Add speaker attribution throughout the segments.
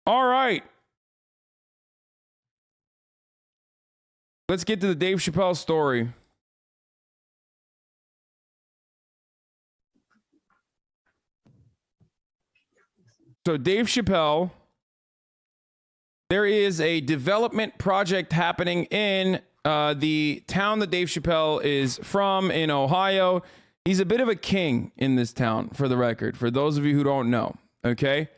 Speaker 1: All right. Let's get to the Dave Chappelle story. So Dave Chappelle, there is a development project happening in the town that Dave Chappelle is from in Ohio. He's a bit of a king in this town, for the record, for those of you who don't know, okay?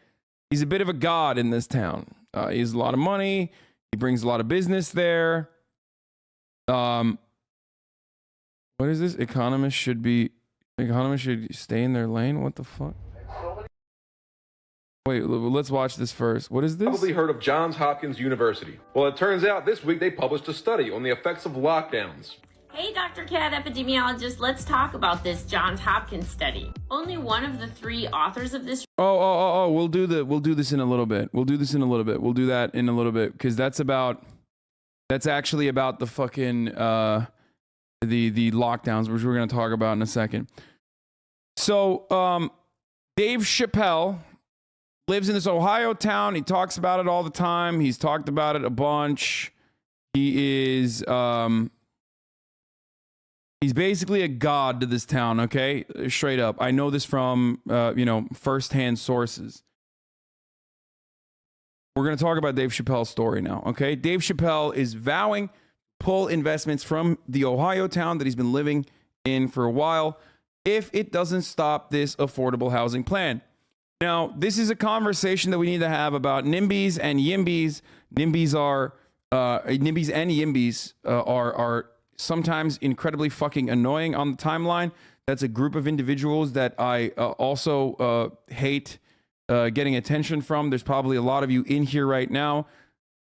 Speaker 1: He's a bit of a god in this town. He has a lot of money. He brings a lot of business there. What is this? Economists should stay in their lane? What the fuck? Wait, let's watch this first. What is this?
Speaker 2: Probably heard of Johns Hopkins University. Well, it turns out this week they published a study on the effects of lockdowns.
Speaker 3: Hey, Dr. Cat, epidemiologist, let's talk about this Johns Hopkins study. Only one of the 3 authors of this.
Speaker 1: We'll do this in a little bit. We'll do that in a little bit because that's actually about the fucking the lockdowns, which we're going to talk about in a second. So, Dave Chappelle lives in this Ohio town. He talks about it all the time. He's talked about it a bunch. He is he's basically a god to this town, okay? Straight up. I know this from first-hand sources. We're going to talk about Dave Chappelle's story now, okay? Dave Chappelle is vowing to pull investments from the Ohio town that he's been living in for a while if it doesn't stop this affordable housing plan. Now, this is a conversation that we need to have about NIMBYs and YIMBYs. NIMBYs and YIMBYs are sometimes incredibly fucking annoying on the timeline. That's a group of individuals that I also hate getting attention from. There's probably a lot of you in here right now.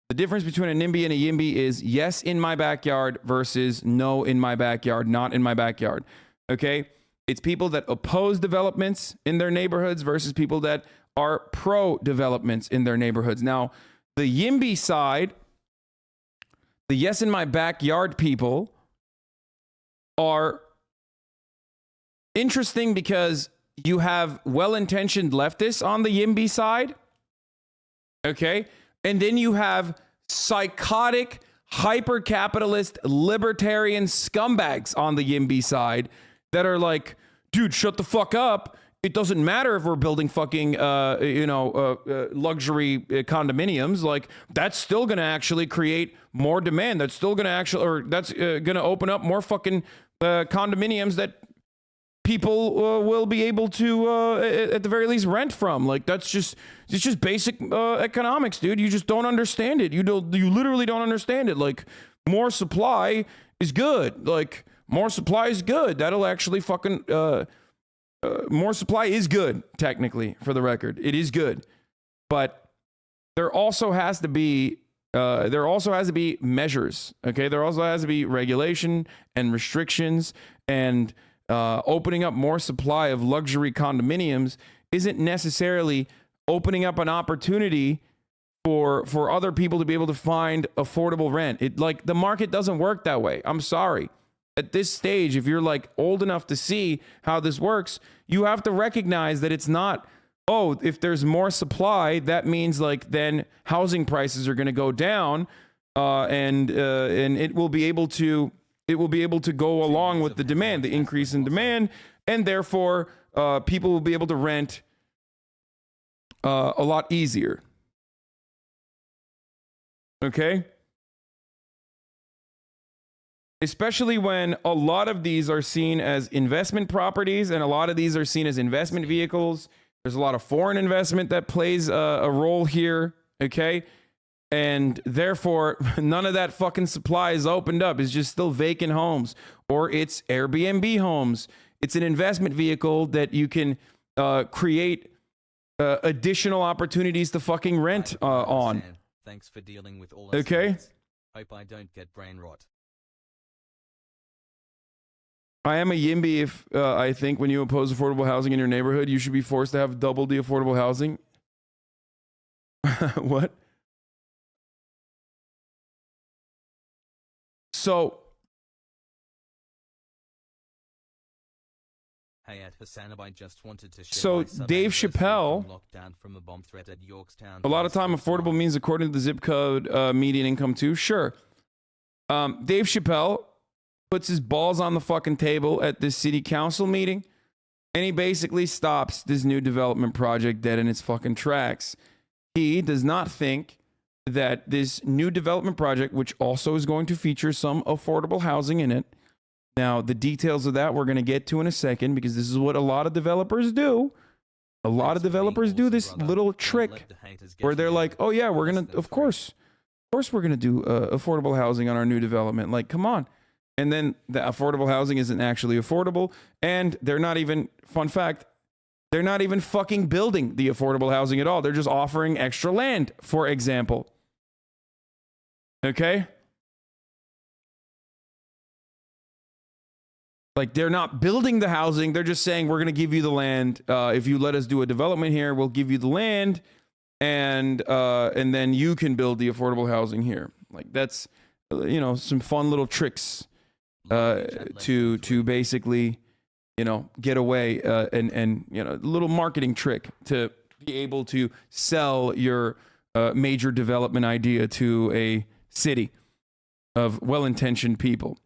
Speaker 1: The difference between a NIMBY and a YIMBY is yes in my backyard versus no in my backyard, not in my backyard. Okay? It's people that oppose developments in their neighborhoods versus people that are pro-developments in their neighborhoods. Now, the YIMBY side, the yes in my backyard people, are interesting because you have well-intentioned leftists on the YIMBY side, okay? And then you have psychotic, hyper-capitalist, libertarian scumbags on the YIMBY side that are like, dude, shut the fuck up. It doesn't matter if we're building fucking, luxury condominiums. Like, that's still going to actually create more demand. That's still going to open up more fucking condominiums that people will be able to, at the very least, rent from. Like, it's just basic economics, dude. You just don't understand it. You literally don't understand it. Like, more supply is good. Like, more supply is good. That'll actually fucking, more supply is good, technically, for the record. It is good. But there also has to be measures, okay? There also has to be regulation and restrictions, and opening up more supply of luxury condominiums isn't necessarily opening up an opportunity for other people to be able to find affordable rent. The market doesn't work that way. I'm sorry. At this stage, if you're like old enough to see how this works, you have to recognize that it's not, oh, if there's more supply, that means like then housing prices are going to go down, and it will be able to go along with the demand, the increase in demand, and therefore people will be able to rent a lot easier. Okay? Especially when a lot of these are seen as investment properties and a lot of these are seen as investment vehicles. There's a lot of foreign investment that plays a role here, okay? And therefore, none of that fucking supply is opened up. It's just still vacant homes, or it's Airbnb homes. It's an investment vehicle that you can create additional opportunities to fucking rent on.
Speaker 4: Thanks for dealing with all.
Speaker 1: Okay?
Speaker 4: Hope I don't get brain rot.
Speaker 1: I am a YIMBY if I think when you oppose affordable housing in your neighborhood, you should be forced to have double the affordable housing. What? So,
Speaker 4: Hey at Hasan, I just wanted to share
Speaker 1: So
Speaker 4: my sub
Speaker 1: Dave
Speaker 4: anniversary
Speaker 1: Chappelle,
Speaker 4: from lockdown from a bomb threat at Yorktown.
Speaker 1: a lot of time affordable means according to the zip code median income too. Sure. Dave Chappelle puts his balls on the fucking table at this city council meeting, and he basically stops this new development project dead in its fucking tracks. He does not think that this new development project, which also is going to feature some affordable housing in it. Now, the details of that we're going to get to in a second, because this is what a lot of developers do. A lot of developers do this little trick where they're like, oh yeah, we're going to, of course we're going to do affordable housing on our new development. Like, come on. And then the affordable housing isn't actually affordable. And they're not even, fun fact, they're not even fucking building the affordable housing at all. They're just offering extra land, for example. Okay? Like, they're not building the housing. They're just saying, we're going to give you the land. If you let us do a development here, we'll give you the land. And then you can build the affordable housing here. Like, that's, some fun little tricks to basically, get away and little marketing trick to be able to sell your major development idea to a city of well-intentioned people.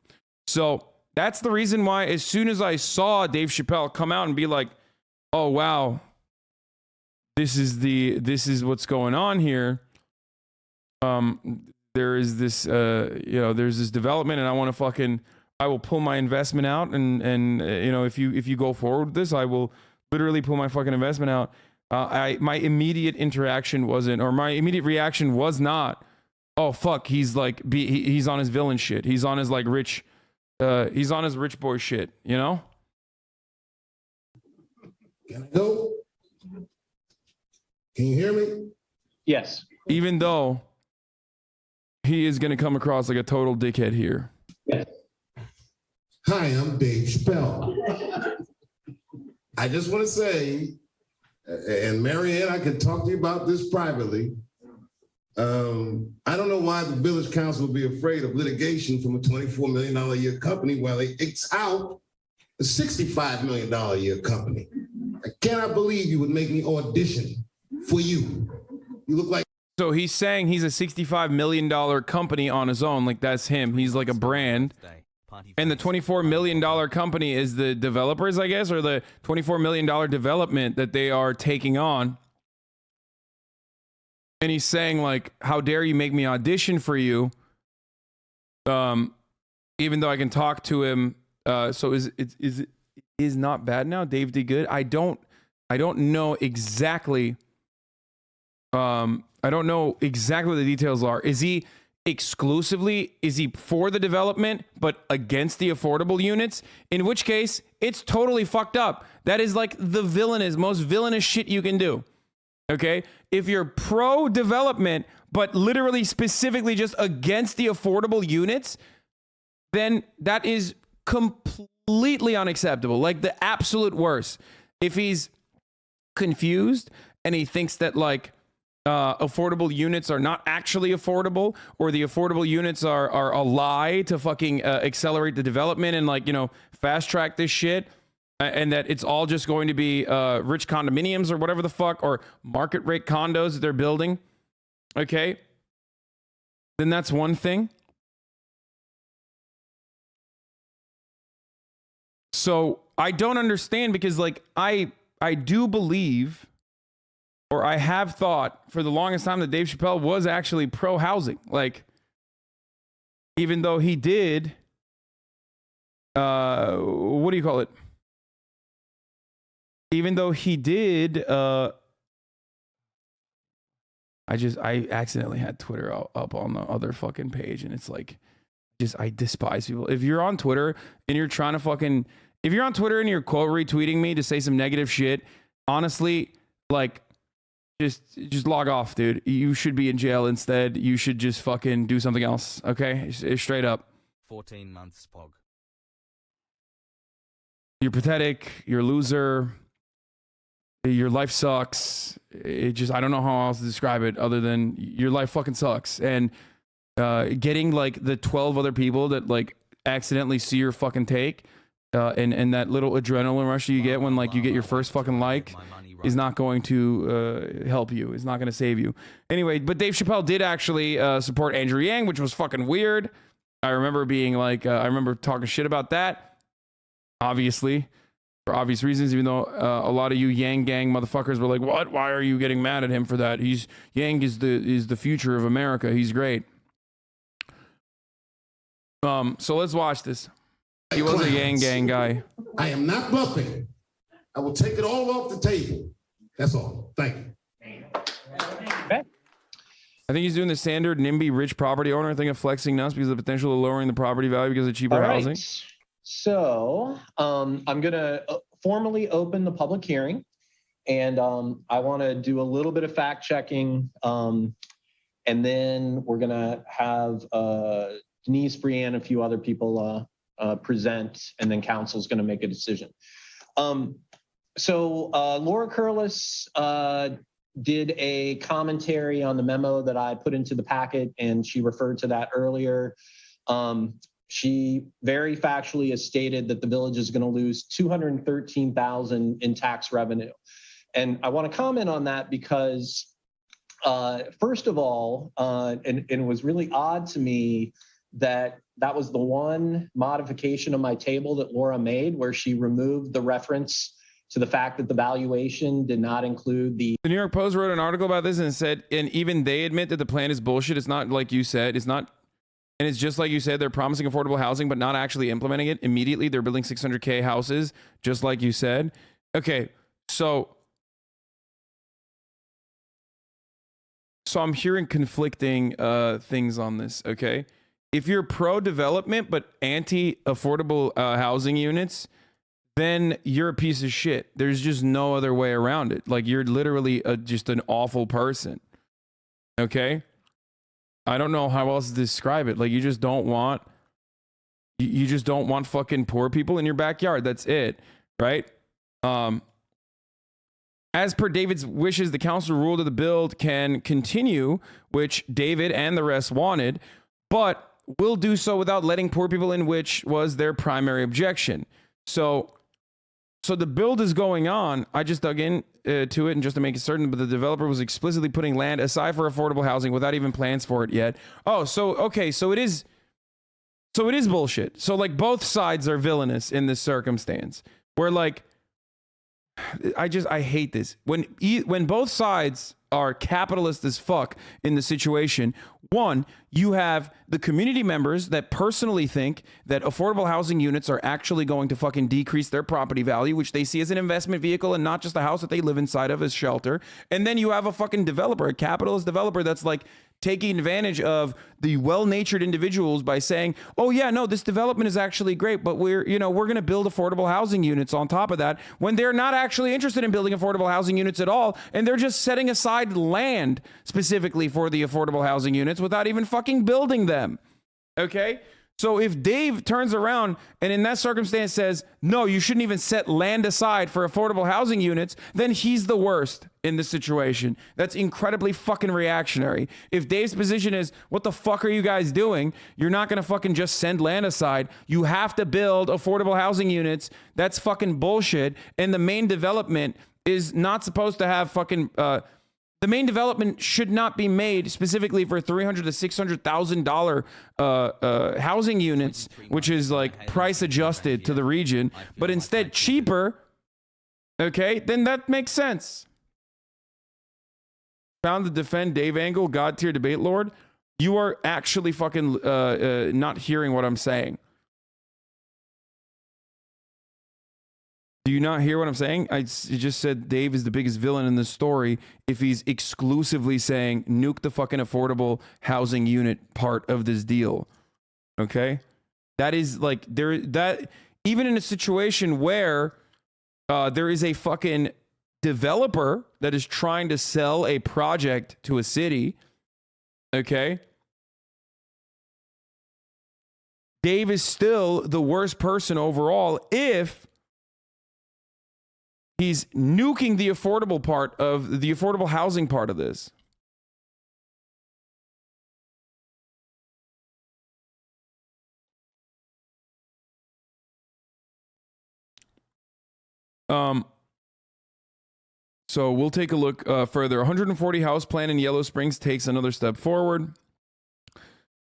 Speaker 1: So that's the reason why, as soon as I saw Dave Chappelle come out and be like, oh wow, this is what's going on here. There is this there's this development, and I will pull my investment out, and if you go forward with this, I will literally pull my fucking investment out. My immediate reaction was not, oh fuck, he's like he's on his villain shit. He's on his like rich boy shit,
Speaker 5: Can I go? Can you hear me?
Speaker 6: Yes.
Speaker 1: Even though he is going to come across like a total dickhead here.
Speaker 6: Yes.
Speaker 5: Hi, I'm Dave Chappelle. I just want to say, and Marianne, I can talk to you about this privately. I don't know why the village council would be afraid of litigation from a $24 million a year company while they X out a $65 million a year company. I cannot believe you would make me audition for you. You look like.
Speaker 1: So he's saying he's a $65 million company on his own. Like, that's him. He's like a brand. And the $24 million company is the developers, I guess, or the $24 million development that they are taking on. And he's saying, like, how dare you make me audition for you? Even though I can talk to him. So is not bad now? Dave did good. I don't know exactly. I don't know exactly what the details are. Is he for the development but against the affordable units? In which case, it's totally fucked up. That is like the most villainous shit you can do. Okay? If you're pro development but literally specifically just against the affordable units, then that is completely unacceptable. Like the absolute worst. If he's confused and he thinks that like affordable units are not actually affordable, or the affordable units are a lie to fucking accelerate the development and like, fast track this shit, and that it's all just going to be rich condominiums or whatever the fuck, or market rate condos that they're building, okay, then that's one thing. So I don't understand, because like I do believe, or I have thought for the longest time, that Dave Chappelle was actually pro housing. Like, even though he did, what do you call it? Even though he did, I accidentally had Twitter up on the other fucking page, and it's like, I despise people. If you're on Twitter and you're trying to if you're on Twitter and you're quote retweeting me to say some negative shit, honestly, like, just log off, dude. You should be in jail instead. You should just fucking do something else, okay? Straight up.
Speaker 4: 14 months, Pog.
Speaker 1: You're pathetic. You're a loser. Your life sucks. I don't know how else to describe it other than your life fucking sucks. And getting like the 12 other people that like accidentally see your fucking take and that little adrenaline rush you get when like you get your first fucking like is not going to help you. It's not going to save you. Anyway, but Dave Chappelle did actually support Andrew Yang, which was fucking weird. I remember being like, I remember talking shit about that, obviously, for obvious reasons, even though a lot of you Yang gang motherfuckers were like, what? Why are you getting mad at him for that? Yang is the future of America. He's great. So let's watch this. He was a Yang gang guy.
Speaker 5: I am not bluffing. I will take it all off the table. That's all. Thank you.
Speaker 6: Okay.
Speaker 1: I think he's doing the standard NIMBY rich property owner thing of flexing nuts because of the potential of lowering the property value because of cheaper housing.
Speaker 6: So I'm going to formally open the public hearing, and I want to do a little bit of fact checking, and then we're going to have Denise, Brianne, a few other people present, and then council's going to make a decision. So Laura Curlis did a commentary on the memo that I put into the packet, and she referred to that earlier. She very factually has stated that the village is going to lose $213,000 in tax revenue. And I want to comment on that because, first of all, and it was really odd to me that that was the one modification of my table that Laura made, where she removed the reference to the fact that the valuation did not include the
Speaker 1: New York Post wrote an article about this and said, and even they admit that the plan is bullshit. It's not like you said. It's not. And it's just like you said, they're promising affordable housing, but not actually implementing it immediately. They're building 600K houses, just like you said. Okay, so I'm hearing conflicting things on this, okay? If you're pro-development but anti-affordable housing units, then you're a piece of shit. There's just no other way around it. Like, you're literally just an awful person, okay? I don't know how else to describe it. Like, you just don't want fucking poor people in your backyard. That's it, right? As per David's wishes, the council ruled that the build can continue, which David and the rest wanted, but will do so without letting poor people in, which was their primary objection. So the build is going on. I just dug in to it and just to make it certain, but the developer was explicitly putting land aside for affordable housing without even plans for it yet. Oh, so okay, so it is bullshit. So like both sides are villainous in this circumstance. Where like I hate this when both sides are capitalist as fuck in the situation. One, you have the community members that personally think that affordable housing units are actually going to fucking decrease their property value, which they see as an investment vehicle and not just the house that they live inside of as shelter. And then you have a fucking developer, a capitalist developer that's like taking advantage of the well-natured individuals by saying, oh yeah, no, this development is actually great, but we're going to build affordable housing units on top of that, when they're not actually interested in building affordable housing units at all. And they're just setting aside land specifically for the affordable housing units without even fucking building them. Okay? So if Dave turns around and in that circumstance says, no, you shouldn't even set land aside for affordable housing units, then he's the worst in this situation. That's incredibly fucking reactionary. If Dave's position is, what the fuck are you guys doing? You're not going to fucking just send land aside. You have to build affordable housing units. That's fucking bullshit. And the main development is not supposed to have fucking... the main development should not be made specifically for $300,000 to $600,000 housing units, which is like price adjusted to the region, but instead cheaper. Okay, then that makes sense. Found to defend Dave Angle, God tier debate lord. You are actually fucking not hearing what I'm saying. Do you not hear what I'm saying? I just said Dave is the biggest villain in this story if he's exclusively saying nuke the fucking affordable housing unit part of this deal. Okay? That is like that even in a situation where there is a fucking developer that is trying to sell a project to a city, okay? Dave is still the worst person overall if he's nuking the affordable part of the affordable housing part of this. So we'll take a look further. 140 house plan in Yellow Springs takes another step forward.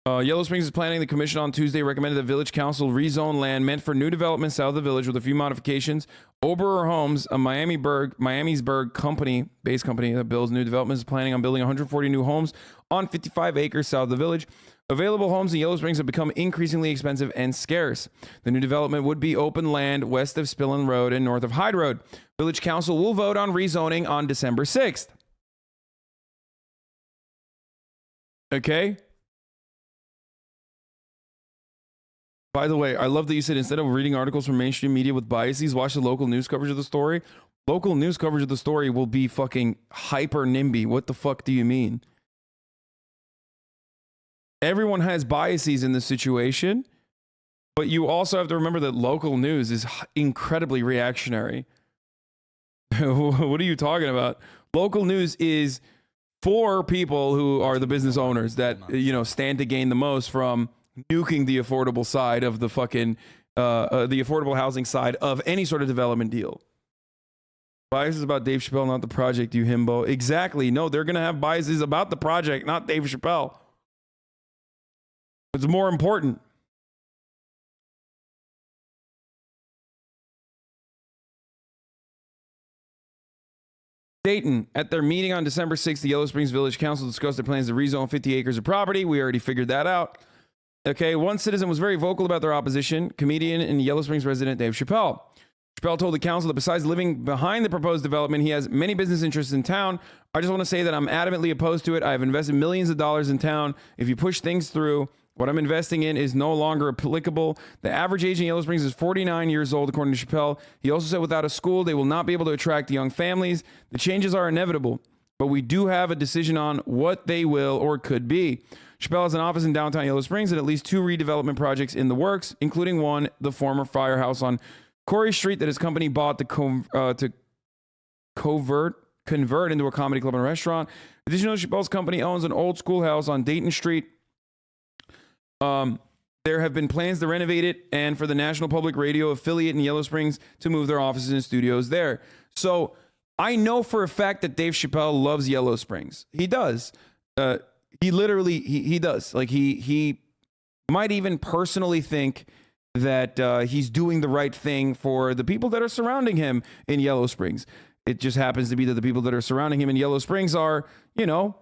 Speaker 1: Yellow Springs is planning. The commission on Tuesday recommended that Village Council rezone land meant for new development south of the village with a few modifications. Oberer Homes, a Miamisburg company, base company that builds new developments, is planning on building 140 new homes on 55 acres south of the village. Available homes in Yellow Springs have become increasingly expensive and scarce. The new development would be open land west of Spillin Road and north of Hyde Road. Village Council will vote on rezoning on December 6th. Okay? By the way, I love that you said instead of reading articles from mainstream media with biases, watch the local news coverage of the story. Local news coverage of the story will be fucking hyper NIMBY. What the fuck do you mean? Everyone has biases in this situation, but you also have to remember that local news is incredibly reactionary. What are you talking about? Local news is for people who are the business owners that, you know, stand to gain the most from nuking the affordable side of the fucking the affordable housing side of any sort of development deal. Biases about Dave Chappelle, not the project, you himbo. Exactly. No, they're gonna have biases about the project, not Dave Chappelle. It's more important. Dayton, at their meeting on December 6th, the Yellow Springs Village Council discussed their plans to rezone 50 acres of property. We already figured that out. Okay, one citizen was very vocal about their opposition, comedian and Yellow Springs resident Dave Chappelle. Chappelle told the council that besides living behind the proposed development, he has many business interests in town. I just want to say that I'm adamantly opposed to it. I have invested millions of dollars in town. If you push things through, what I'm investing in is no longer applicable. The average age in Yellow Springs is 49 years old, according to Chappelle. He also said without a school, they will not be able to attract young families. The changes are inevitable, but we do have a decision on what they will or could be. Chappelle has an office in downtown Yellow Springs and at least 2 redevelopment projects in the works, including one, the former firehouse on Corey Street that his company bought to convert into a comedy club and restaurant. Additionally, Chappelle's company owns an old schoolhouse on Dayton Street. There have been plans to renovate it and for the National Public Radio affiliate in Yellow Springs to move their offices and studios there. So I know for a fact that Dave Chappelle loves Yellow Springs. He does. He literally, he does. Like he might even personally think that he's doing the right thing for the people that are surrounding him in Yellow Springs. It just happens to be that the people that are surrounding him in Yellow Springs are, you know,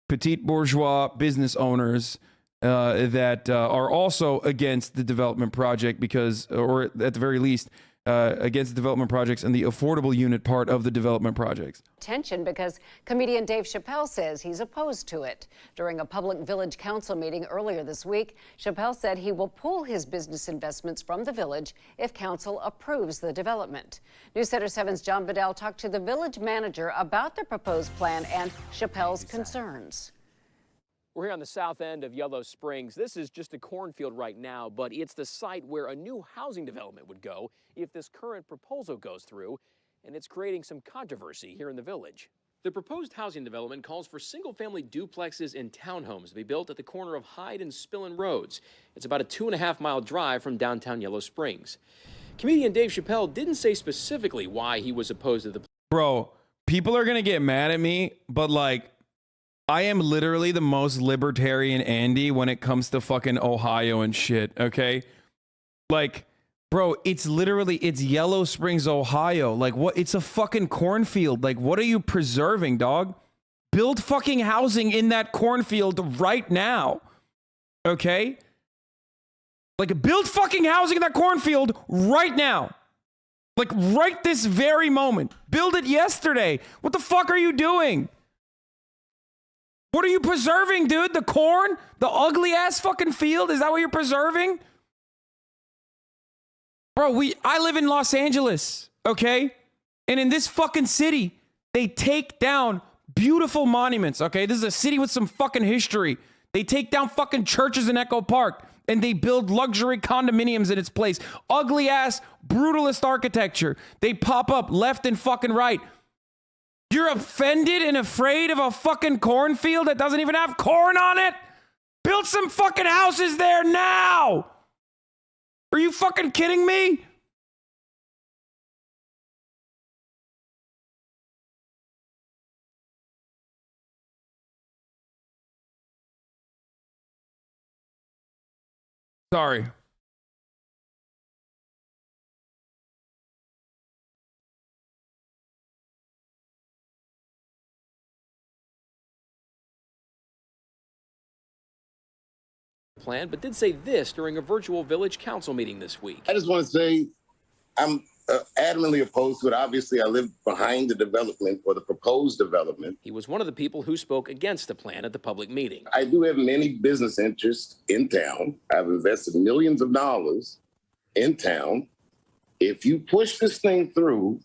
Speaker 1: petite bourgeois business owners that are also against the development project because, or at the very least, against the development projects and the affordable unit part of the development projects.
Speaker 7: Tension because comedian Dave Chappelle says he's opposed to it. During a public village council meeting earlier this week, Chappelle said he will pull his business investments from the village if council approves the development. News Center 7's John Bedell talked to the village manager about the proposed plan and Chappelle's concerns.
Speaker 8: We're here on the south end of Yellow Springs. This is just a cornfield right now, but it's the site where a new housing development would go if this current proposal goes through, and it's creating some controversy here in the village. The proposed housing development calls for single-family duplexes and townhomes to be built at the corner of Hyde and Spillin Roads. It's about a 2.5-mile drive from downtown Yellow Springs. Comedian Dave Chappelle didn't say specifically why he was opposed to the...
Speaker 1: Bro, people are going to get mad at me, but like, I am literally the most libertarian Andy when it comes to fucking Ohio and shit, okay? Like, bro, it's Yellow Springs, Ohio. Like, what? It's a fucking cornfield. Like, what are you preserving, dog? Build fucking housing in that cornfield right now, okay? Like, build fucking housing in that cornfield right now. Like, right this very moment. Build it yesterday. What the fuck are you doing? What are you preserving, dude? The corn? The ugly ass fucking field? Is that what you're preserving? Bro, I live in Los Angeles, okay? And in this fucking city, they take down beautiful monuments, okay? This is a city with some fucking history. They take down fucking churches in Echo Park and they build luxury condominiums in its place. Ugly ass, brutalist architecture. They pop up left and fucking right. You're offended and afraid of a fucking cornfield that doesn't even have corn on it? Build some fucking houses there now! Are you fucking kidding me? Sorry.
Speaker 8: Plan, but did say this during a virtual village council meeting this week.
Speaker 5: I just want to say I'm adamantly opposed to it. Obviously, I live behind the development or the proposed development.
Speaker 8: He was one of the people who spoke against the plan at the public meeting.
Speaker 5: I do have many business interests in town. I've invested millions of dollars in town. If you push this thing through,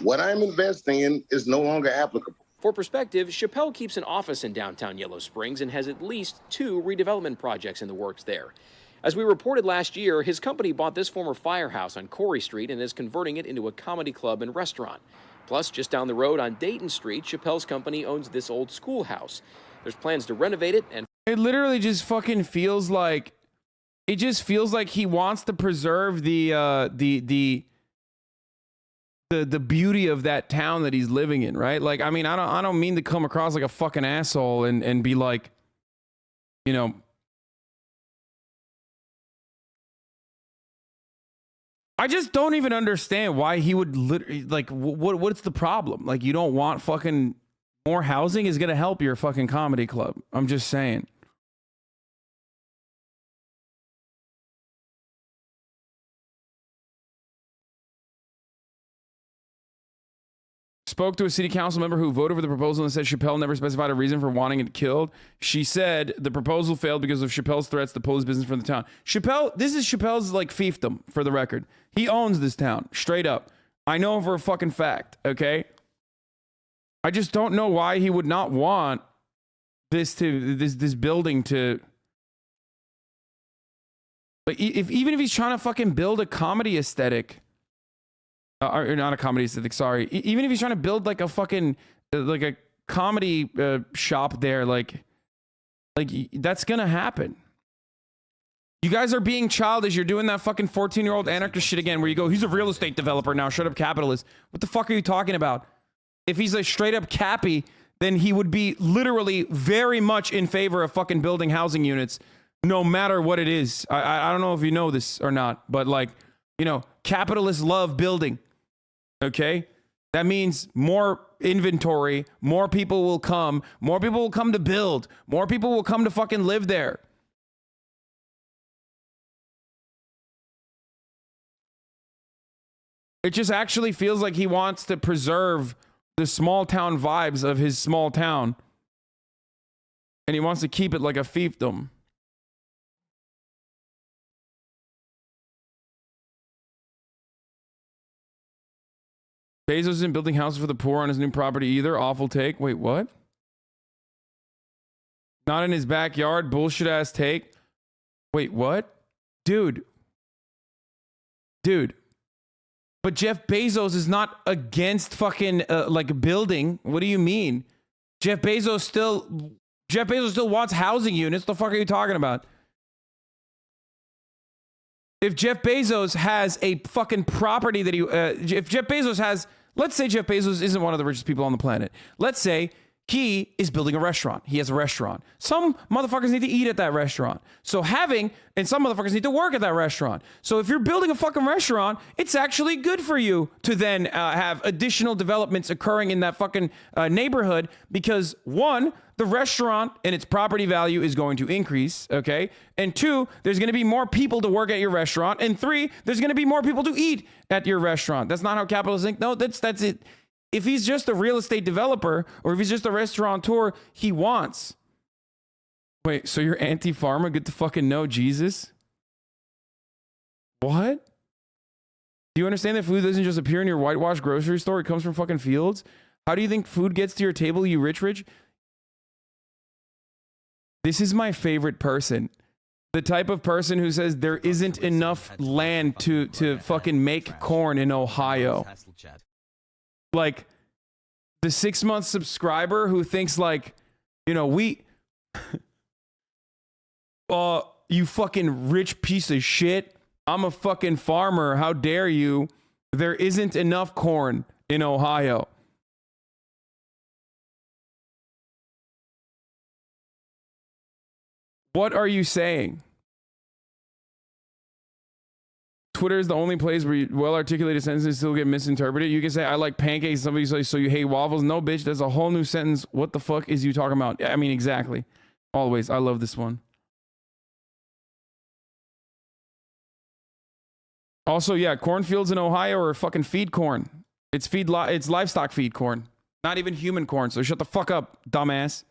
Speaker 5: what I'm investing in is no longer applicable.
Speaker 8: For perspective, Chappelle keeps an office in downtown Yellow Springs and has at least 2 redevelopment projects in the works there. As we reported last year, his company bought this former firehouse on Corey Street and is converting it into a comedy club and restaurant. Plus, just down the road on Dayton Street, Chappelle's company owns this old schoolhouse. There's plans to renovate it, and
Speaker 1: it literally just fucking feels like, it just feels like he wants to preserve the beauty of that town that he's living in, right? Like, I mean, I don't mean to come across like a fucking asshole and be like, you know, I just don't even understand why he would literally, like, what's the problem? Like, you don't want fucking more housing is gonna help your fucking comedy club. I'm just saying. Spoke to a city council member who voted for the proposal and said Chappelle never specified a reason for wanting it killed. She said the proposal failed because of Chappelle's threats to pull his business from the town. Chappelle, this is Chappelle's like fiefdom, for the record. He owns this town, straight up. I know for a fucking fact, okay? I just don't know why he would not want this building to, like, even if he's trying to fucking build a comedy aesthetic. Or not a comedy aesthetic, sorry. Even if he's trying to build like a fucking, like a comedy shop there, like that's gonna happen. You guys are being childish. You're doing that fucking 14-year-old anarchist shit again where you go, he's a real estate developer now, shut up capitalist. What the fuck are you talking about? If he's a straight up cappy, then he would be literally very much in favor of fucking building housing units, no matter what it is. I don't know if you know this or not, but like, you know, capitalists love building. Okay, that means more inventory, more people will come to build, more people will come to fucking live there. It just actually feels like he wants to preserve the small town vibes of his small town. And he wants to keep it like a fiefdom. Bezos isn't building houses for the poor on his new property either. Awful take. Wait, what? Not in his backyard. Bullshit ass take. Wait, what? Dude. But Jeff Bezos is not against fucking like building. What do you mean? Jeff Bezos still wants housing units. The fuck are you talking about? If Jeff Bezos has a fucking property that if Jeff Bezos has, let's say Jeff Bezos isn't one of the richest people on the planet. Let's say he is building a restaurant. He has a restaurant. Some motherfuckers need to eat at that restaurant. And some motherfuckers need to work at that restaurant. So if you're building a fucking restaurant, it's actually good for you to then have additional developments occurring in that fucking neighborhood because one, the restaurant and its property value is going to increase, okay? And two, there's going to be more people to work at your restaurant. And three, there's going to be more people to eat at your restaurant. That's not how capitalists think. No, that's it. If he's just a real estate developer or if he's just a restaurateur, he wants. Wait, so you're anti-pharma? Good to fucking know, Jesus. What? Do you understand that food doesn't just appear in your whitewashed grocery store? It comes from fucking fields? How do you think food gets to your table, you rich? This is my favorite person. The type of person who says there isn't enough land to fucking make corn in Ohio. Like the 6-month subscriber who thinks like, you know, you fucking rich piece of shit. I'm a fucking farmer. How dare you? There isn't enough corn in Ohio. What are you saying? Twitter is the only place where well-articulated sentences still get misinterpreted. You can say, I like pancakes. Somebody says, so you hate waffles. No, bitch, that's a whole new sentence. What the fuck is you talking about? I mean, exactly. Always. I love this one. Also, yeah, cornfields in Ohio are fucking feed corn. It's it's livestock feed corn. Not even human corn. So shut the fuck up, dumbass.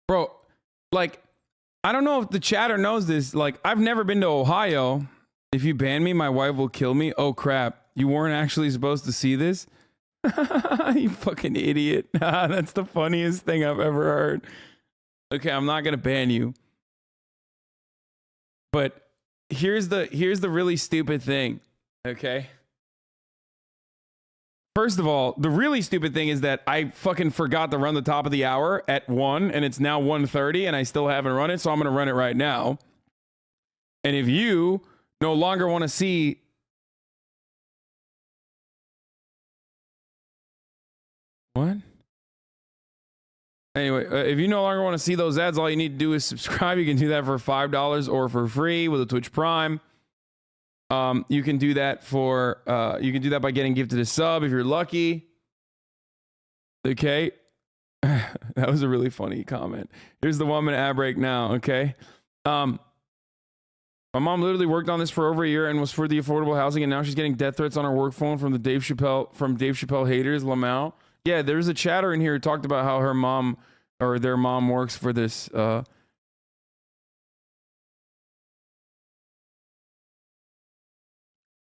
Speaker 1: Bro, like, I don't know if the chatter knows this. Like, I've never been to Ohio. If you ban me, my wife will kill me. Oh, crap. You weren't actually supposed to see this? You fucking idiot. That's the funniest thing I've ever heard. Okay, I'm not going to ban you. But here's the really stupid thing, okay? First of all, the really stupid thing is that I fucking forgot to run the top of the hour at 1, and it's now 1:30, and I still haven't run it, so I'm going to run it right now. And if you no longer want to see... What? Anyway, if you no longer want to see those ads, all you need to do is subscribe. You can do that for $5 or for free with a Twitch Prime. You can do that for you can do that by getting gifted a sub if you're lucky. Okay. That was a really funny comment. Here's the 1 minute ad break now, okay? My mom literally worked on this for over a year and was for the affordable housing, and now she's getting death threats on her work phone from Dave Chappelle haters, Lamau. Yeah, there's a chatter in here who talked about how her mom or their mom works for this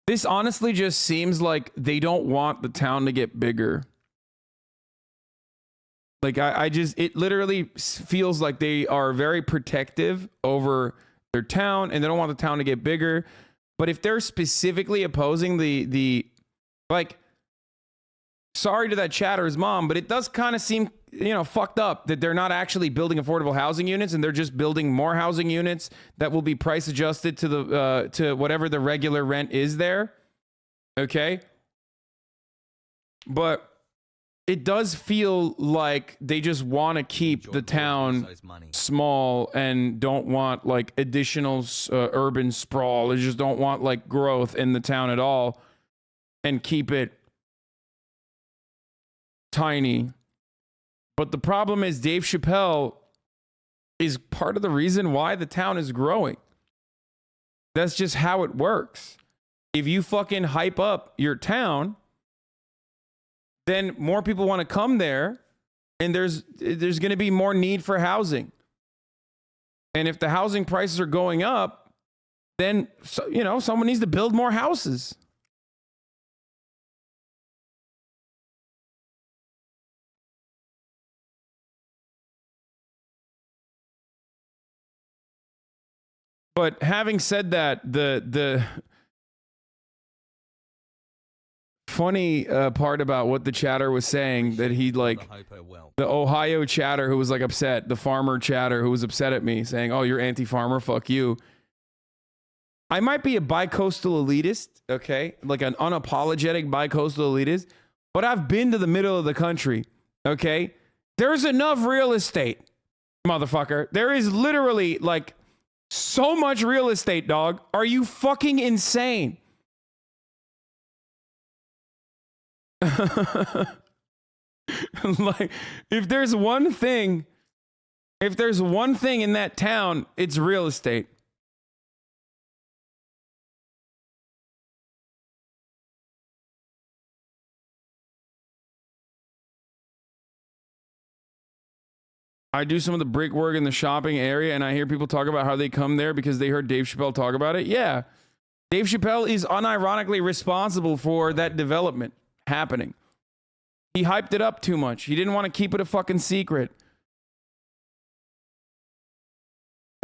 Speaker 1: this honestly just seems like they don't want the town to get bigger. Like, it literally feels like they are very protective over their town and they don't want the town to get bigger. But if they're specifically opposing the like, sorry to that chatter's mom, but it does kind of seem, fucked up that they're not actually building affordable housing units and they're just building more housing units that will be price adjusted to the to whatever the regular rent is there. Okay? But it does feel like they just want to keep the town small and don't want like additional urban sprawl. They just don't want like growth in the town at all and keep it tiny. But the problem is Dave Chappelle is part of the reason why the town is growing. That's just how it works. If you fucking hype up your town, then more people want to come there and there's going to be more need for housing. And if the housing prices are going up, then someone needs to build more houses. But having said that, the funny part about what the chatter was saying, that he like the Ohio chatter who was like upset, the farmer chatter who was upset at me saying, oh, you're anti-farmer, fuck you. I might be a bi-coastal elitist, okay? Like an unapologetic bi-coastal elitist, but I've been to the middle of the country, okay? There's enough real estate, motherfucker. There is literally like so much real estate, dog. Are you fucking insane? Like, if there's one thing in that town, it's real estate. I do some of the brickwork in the shopping area, and I hear people talk about how they come there because they heard Dave Chappelle talk about it. Yeah. Dave Chappelle is unironically responsible for that development happening. He hyped it up too much. He didn't want to keep it a fucking secret.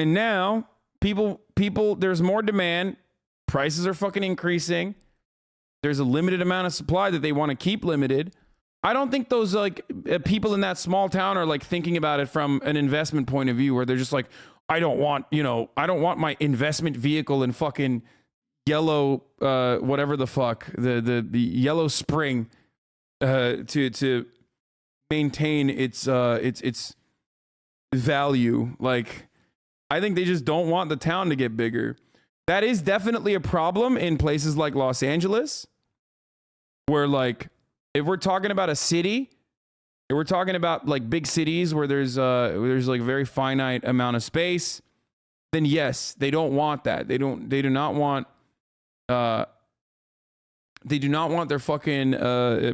Speaker 1: And now, people, there's more demand. Prices are fucking increasing. There's a limited amount of supply that they want to keep limited. I don't think those like people in that small town are like thinking about it from an investment point of view where they're just like, I don't want my investment vehicle in fucking yellow, whatever the fuck, the yellow spring, to maintain its value. Like, I think they just don't want the town to get bigger. That is definitely a problem in places like Los Angeles, where, like, if we're talking about a city, if we're talking about like big cities where there's like a very finite amount of space, then yes, they don't want that. They do not want their fucking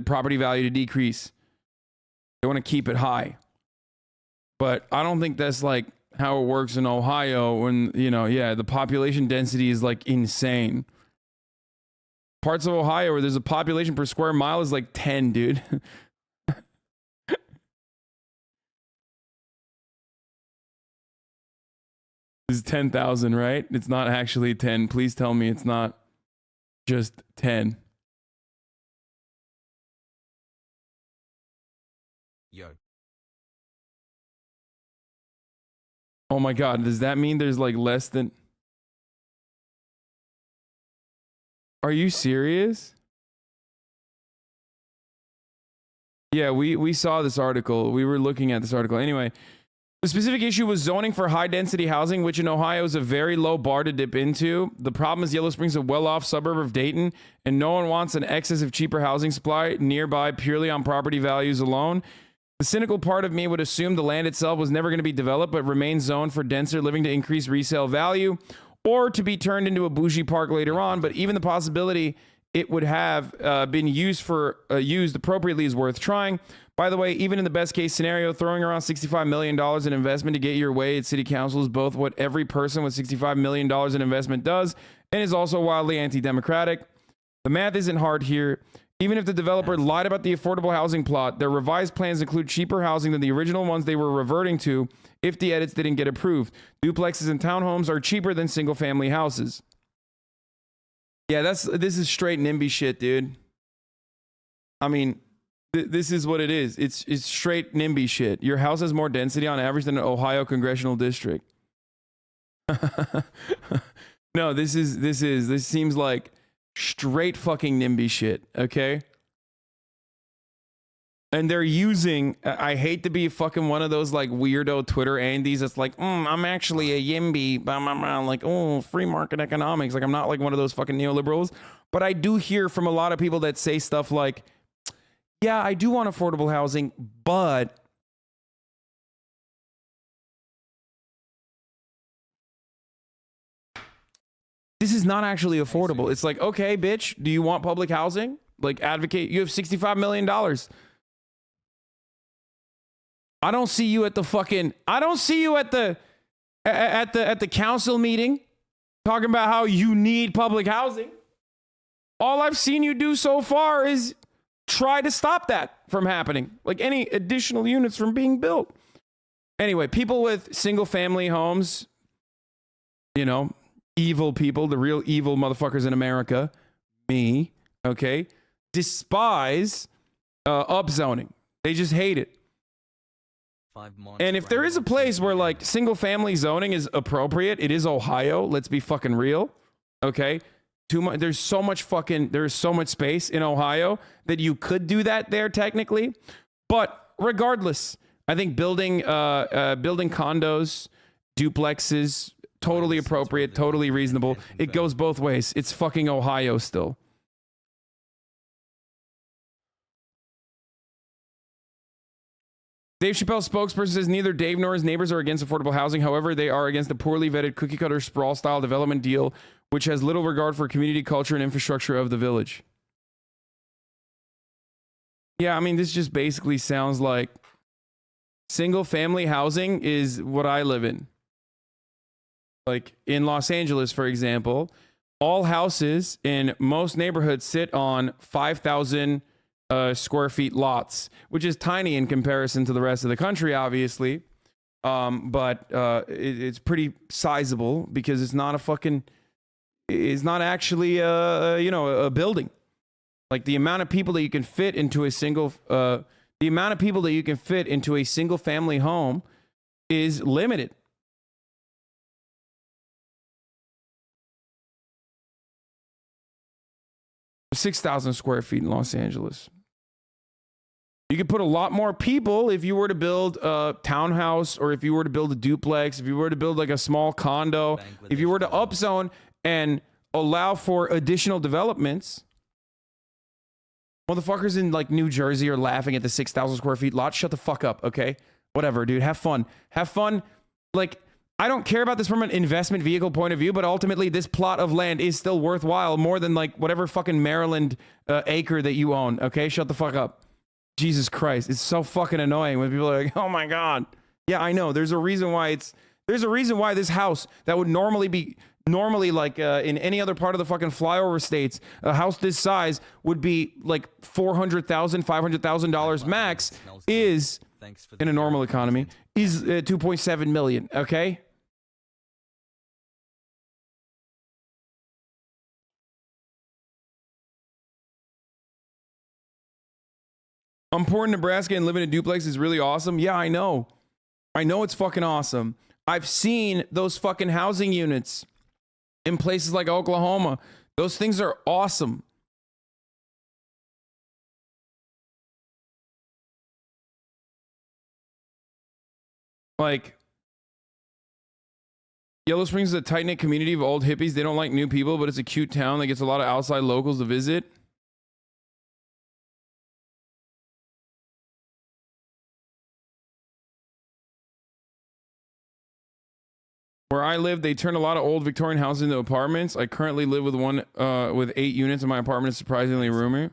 Speaker 1: property value to decrease. They want to keep it high. But I don't think that's like how it works in Ohio when, you know, yeah, the population density is like insane. Parts of Ohio where there's a population per square mile is like 10, dude. This is 10,000, right? It's not actually 10. Please tell me it's not just 10.
Speaker 4: Yo.
Speaker 1: Oh my God. Does that mean there's like less than... Are you serious? Yeah, we saw this article. We were looking at this article. Anyway, the specific issue was zoning for high-density housing, which in Ohio is a very low bar to dip into. The problem is Yellow Springs is a well-off suburb of Dayton, and no one wants an excess of cheaper housing supply nearby purely on property values alone. The cynical part of me would assume the land itself was never going to be developed, but remain zoned for denser living to increase resale value, or to be turned into a bougie park later on. But even the possibility it would have been used appropriately is worth trying. By the way, even in the best case scenario, throwing around $65 million in investment to get your way at city council is both what every person with $65 million in investment does, and is also wildly anti-democratic. The math isn't hard here. Even if the developer lied about the affordable housing plot, their revised plans include cheaper housing than the original ones they were reverting to if the edits didn't get approved. Duplexes and townhomes are cheaper than single-family houses. Yeah, this is straight NIMBY shit, dude. I mean, this is what it is. It's straight NIMBY shit. Your house has more density on average than an Ohio congressional district. No, this seems like straight fucking NIMBY shit, okay? And they're using, I hate to be fucking one of those like weirdo Twitter Andes that's like, I'm actually a YIMBY, blah, blah, blah. Like, oh, free market economics. Like, I'm not like one of those fucking neoliberals. But I do hear from a lot of people that say stuff like, yeah, I do want affordable housing, but this is not actually affordable. It's like, okay, bitch, do you want public housing? Like, advocate. You have $65 million. I don't see you at the fucking, I don't see you at the council meeting talking about how you need public housing. All I've seen you do so far is try to stop that from happening, like any additional units from being built. Anyway, people with single family homes, you know, evil people, the real evil motherfuckers in America, me, okay, despise upzoning. They just hate it. And if there is a place where like single family zoning is appropriate, it is Ohio. Let's be fucking real. Okay. There's so much space in Ohio that you could do that there technically. But regardless, I think building condos, duplexes, totally appropriate, totally reasonable. It goes both ways. It's fucking Ohio still. Dave Chappelle's spokesperson says neither Dave nor his neighbors are against affordable housing. However, they are against the poorly vetted cookie-cutter sprawl-style development deal, which has little regard for community culture and infrastructure of the village. Yeah, I mean, this just basically sounds like single-family housing is what I live in. Like in Los Angeles, for example, all houses in most neighborhoods sit on 5,000 square feet lots, which is tiny in comparison to the rest of the country, obviously. But it's pretty sizable because it's not actually a building. Like the amount of people that you can fit into a single family home is limited. 6,000 square feet in Los Angeles. You could put a lot more people if you were to build a townhouse, or if you were to build a duplex, if you were to build like a small condo, if you were to upzone and allow for additional developments. Motherfuckers in like New Jersey are laughing at the 6,000 square feet lot. Shut the fuck up, okay? Whatever, dude. Have fun. Have fun. Like, I don't care about this from an investment vehicle point of view, but ultimately this plot of land is still worthwhile more than like whatever fucking Maryland acre that you own, okay? Shut the fuck up. Jesus Christ. It's so fucking annoying when people are like, oh my God. Yeah, I know. There's a reason why this house that would normally like in any other part of the fucking flyover states, a house this size would be like $400,000, $500,000 max, is in a normal economy is 2.7 million. Okay. I'm poor in Nebraska and living in a duplex is really awesome. Yeah, I know. I know it's fucking awesome. I've seen those fucking housing units in places like Oklahoma. Those things are awesome. Like, Yellow Springs is a tight-knit community of old hippies. They don't like new people, but it's a cute town that gets a lot of outside locals to visit. Where I live, they turned a lot of old Victorian houses into apartments. I currently live with one with 8 units, and my apartment is surprisingly roomy.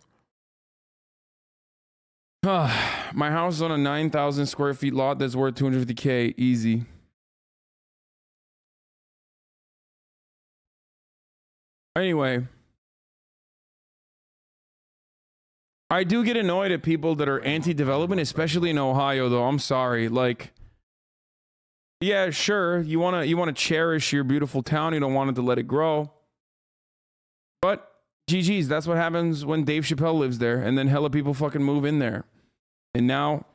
Speaker 1: My house is on a 9,000 square feet lot that's worth $250K. Easy. Anyway, I do get annoyed at people that are anti-development, especially in Ohio, though. I'm sorry. Like, yeah, sure, you wanna cherish your beautiful town. You don't want it to let it grow. But GG's, that's what happens when Dave Chappelle lives there, and then hella people fucking move in there. And now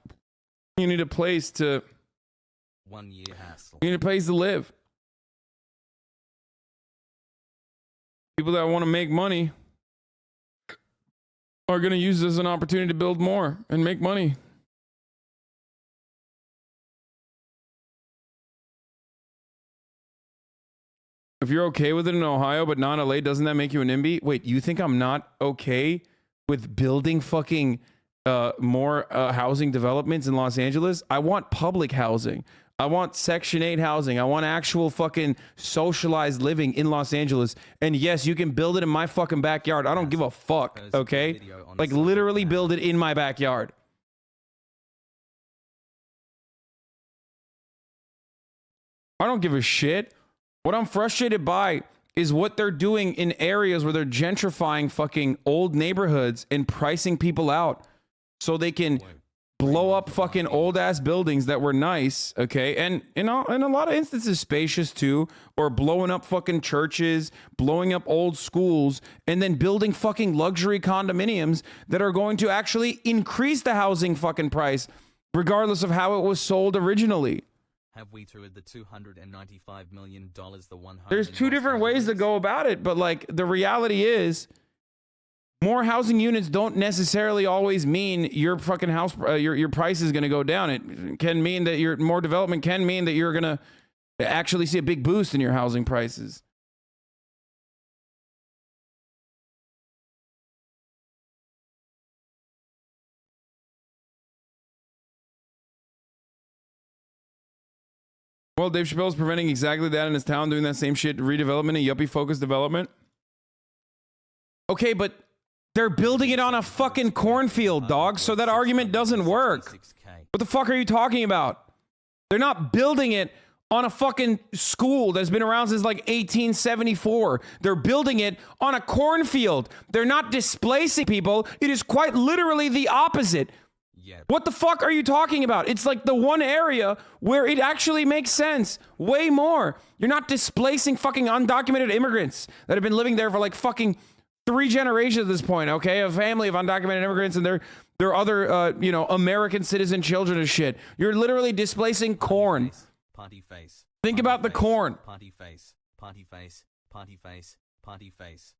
Speaker 1: you need a place to
Speaker 4: 1 year hassle.
Speaker 1: You need a place to live. People that want to make money are going to use this as an opportunity to build more and make money. If you're okay with it in Ohio, but not LA, doesn't that make you an NIMBY? Wait, you think I'm not okay with building fucking more housing developments in Los Angeles? I want public housing. I want Section 8 housing. I want actual fucking socialized living in Los Angeles. And yes, you can build it in my fucking backyard. I don't give a fuck, okay? Like, literally build it in my backyard. I don't give a shit. What I'm frustrated by is what they're doing in areas where they're gentrifying fucking old neighborhoods and pricing people out so they can blow up fucking old ass buildings that were nice, okay? And in a lot of instances spacious too, or blowing up fucking churches, blowing up old schools, and then building fucking luxury condominiums that are going to actually increase the housing fucking price regardless of how it was sold originally.
Speaker 4: Have we toured the $295 million the one home?
Speaker 1: There's two different ways to go about it, but like the reality is more housing units don't necessarily always mean your fucking house, your price is going to go down. It can mean that your more development can mean that you're going to actually see a big boost in your housing prices. Well, Dave Chappelle is preventing exactly that in his town, doing that same shit, redevelopment and yuppie-focused development. Okay, but they're building it on a fucking cornfield, dog, so that argument doesn't work. What the fuck are you talking about? They're not building it on a fucking school that's been around since like 1874. They're building it on a cornfield. They're not displacing people. It is quite literally the opposite. What the fuck are you talking about? It's like the one area where it actually makes sense. Way more. You're not displacing fucking undocumented immigrants that have been living there for like fucking 3 generations at this point, okay? A family of undocumented immigrants and their other, American citizen children and shit. You're literally displacing corn.
Speaker 4: Party face.
Speaker 1: Think about the corn.
Speaker 4: Party face. Party face. Party face. Party face.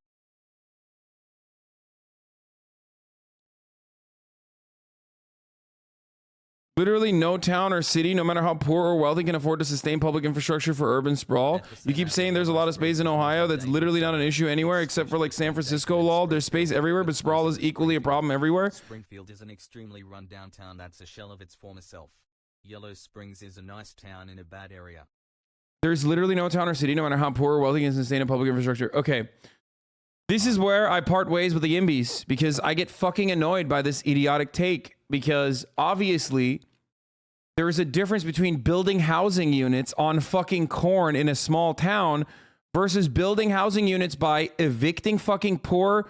Speaker 1: Literally no town or city, no matter how poor or wealthy, can afford to sustain public infrastructure for urban sprawl. You keep saying there's a lot of space in Ohio. That's literally not an issue anywhere except for like San Francisco, lol. There's space everywhere, but sprawl is equally a problem everywhere.
Speaker 4: Springfield is an extremely run-down town that's a shell of its former self. Yellow Springs is a nice town in a bad area.
Speaker 1: There's literally no town or city, no matter how poor or wealthy, can sustain a public infrastructure. Okay. This is where I part ways with the NIMBYs because I get fucking annoyed by this idiotic take because obviously there is a difference between building housing units on fucking corn in a small town versus building housing units by evicting fucking poor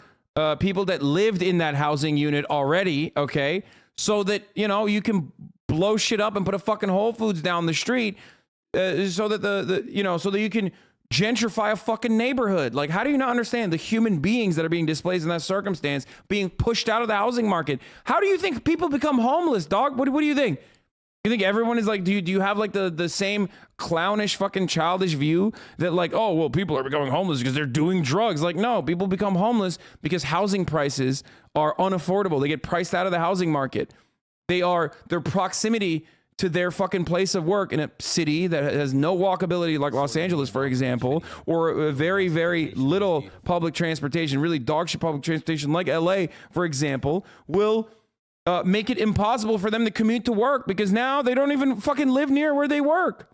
Speaker 1: people that lived in that housing unit already, okay? So that, you know, you can blow shit up and put a fucking Whole Foods down the street so that so that you can gentrify a fucking neighborhood. Like, how do you not understand the human beings that are being displaced in that circumstance being pushed out of the housing market? How do you think people become homeless, dog? What do you think? You think everyone is like, do you have like the same clownish fucking childish view that like, oh, well, people are becoming homeless because they're doing drugs? Like, no, people become homeless because housing prices are unaffordable. They get priced out of the housing market. Their proximity to their fucking place of work in a city that has no walkability like Los Angeles, for example, or a very, very little public transportation, really dog shit public transportation like LA, for example, will make it impossible for them to commute to work because now they don't even fucking live near where they work.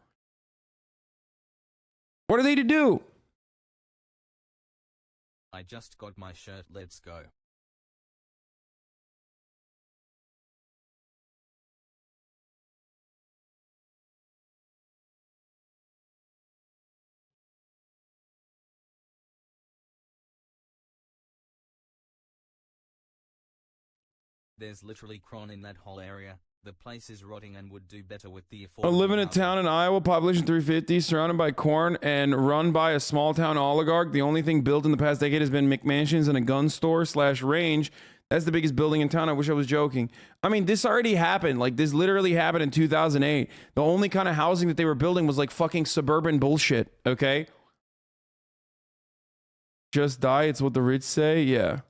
Speaker 1: What are they to do?
Speaker 4: I just got my shirt, let's go. There's literally cron in that whole area. The place is rotting and would do better with the affordable
Speaker 1: I live in a
Speaker 4: housing.
Speaker 1: town in Iowa, population 350, surrounded by corn and run by a small town oligarch. The only thing built in the past decade has been McMansions and a gun store / range. That's the biggest building in town. I wish I was joking. I mean, this already happened. Like, this literally happened in 2008. The only kind of housing that they were building was like fucking suburban bullshit, okay? Just die, it's what the rich say? Yeah.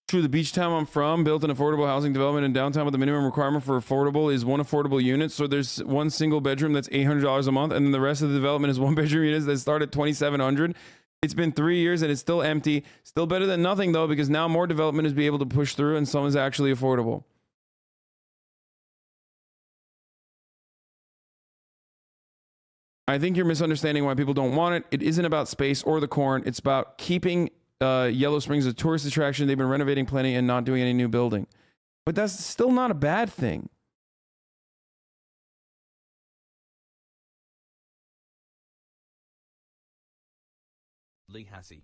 Speaker 1: True, the beach town I'm from built an affordable housing development in downtown, but the minimum requirement for affordable is one affordable unit. So there's one single bedroom that's $800 a month, and then the rest of the development is one bedroom units that start at $2,700. It's been 3 years and it's still empty. Still better than nothing though, because now more development is be able to push through, and some is actually affordable. I think you're misunderstanding why people don't want it. It isn't about space or the corn. It's about keeping Yellow Springs a tourist attraction. They've been renovating plenty and not doing any new building. But that's still not a bad thing.
Speaker 4: Lee Hassie.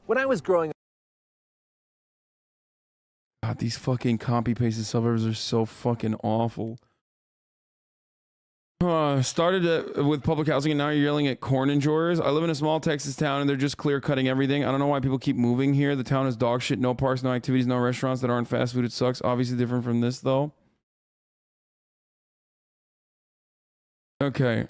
Speaker 9: When I was growing up,
Speaker 1: God, these fucking copy-pasted suburbs are so fucking awful. Started with public housing and now you're yelling at corn enjoyers. I live in a small Texas town and they're just clear cutting everything. I don't know why people keep moving here. The town is dog shit. No parks, no activities, no restaurants that aren't fast food. It sucks. Obviously different from this though. Okay.